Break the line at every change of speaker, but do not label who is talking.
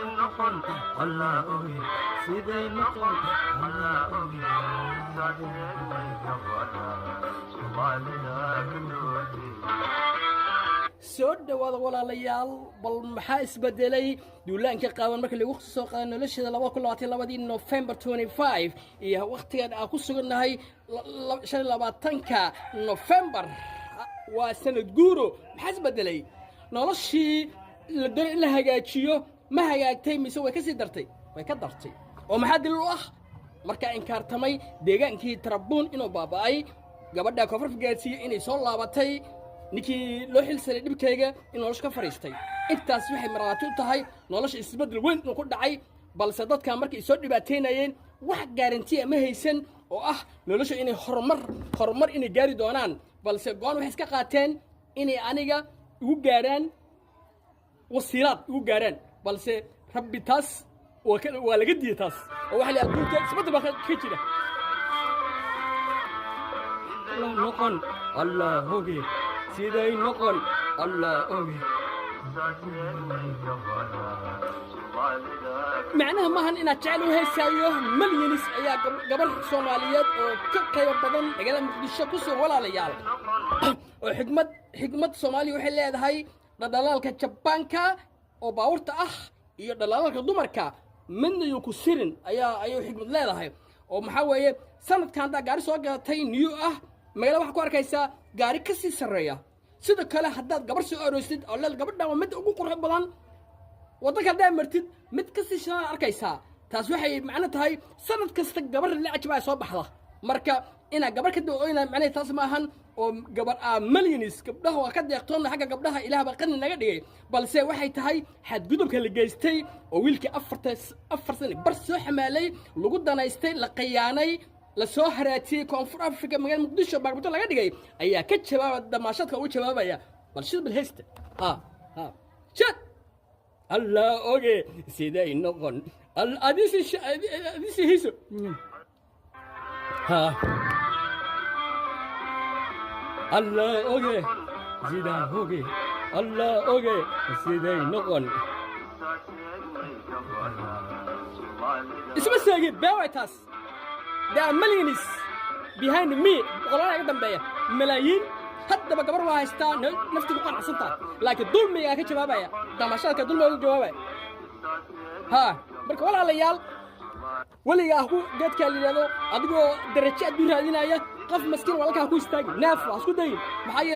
نقل الله أوي سيدي نقل الله أوي soo dhawaada walaalayaal bal maxaa isbedelay duulaanka qaawan markii lagu soo qaaday noloshada 2022 November 25 iyo waqtigan aan ku sugannahay 25ka November waa sanad guuro maxaa isbedelay noloshii la doonay in la hagaajiyo ma hagaagtay mise way ka sii dartay way ka dartay oo maxaa dil u ah marka inkaartamay deegaankii Tarabuun inuu baaba'ay gabadha koonfur gaarsiiyay inay soo laabatay ninkii loo xilsaday dhibkayga in nolosha ka fariistay intaas waxay maraato u tahay nolosha isbedel weyn ku dhacay balse dadka markay soo dhibaateynayeen wax garanti ma haysan oo ah nolosha inay horumar inay gaari doonaan balse go'aan waxay iska qaateen inay aniga ugu gaaraan wasiilad ugu gaaraan balse rabbi taas waa laga diiday taas oo waxa la adduunka isbedel baa ka jira noqon allah hoge siday noqon allah oge macnaha maahan inaad jecel u heesaayo malyanis ayaa gabar Soomaaliyeed oo ka qayb badan magaalada Muqdisho ku soo walaalayaal oo xigmad Soomaali waxay leedahay dhadhalaalka Jabaanka oo baawurta ah iyo dhadhalaalka dumarka midna ku sirin ayuu xigmad leedahay oo maxaa weeye sanadkan gaari soo gaatay new ah magaalada waxa ku arkaysaa gaari ka sii sareeya sidoo kale haddaad gabar soo aroosid oo leel gabadha waa mid ugu qurux badan wadanka haddaad martid mid ka sii shan arkaysaa taas waxay macno tahay sanad kasta gabar la ajbaa soo baxda marka ina gabar ka dooyna macnaheedu taas ma ahan oo gabar millions gabdhaha waa ka deeqtoona xagga gabdhaha ilaahay baa qani naga dhigay balse waxay tahay xadgudubka la geystay oo wiilkii 4 sano bar soo xamaalay lagu danaystay la qiyaanay la soo haraatiyay koonfur Afrika magaalada Muqdisho baagbato laga dhigay ayaa ka jawaab damaashadka uu jawaabaya bal shid bil haysta shid Allah oge siday noqon al adisi hiso Allah oge siday oge Allah oge siday noqon isma saagid bawaytas. There are millions behind me. Qolada iga dambeeya malaayiin hadaba gabar waa haystaa naftigu qanacsantaa laakiin dulmiga ka jawaabaya damashadka dulmiga jawaabaya marka walaalayaal waliga ku geedka liidado adigoo darajo aad u raadinaya qof maskiin walaalka ku istaag naaf isku day maxay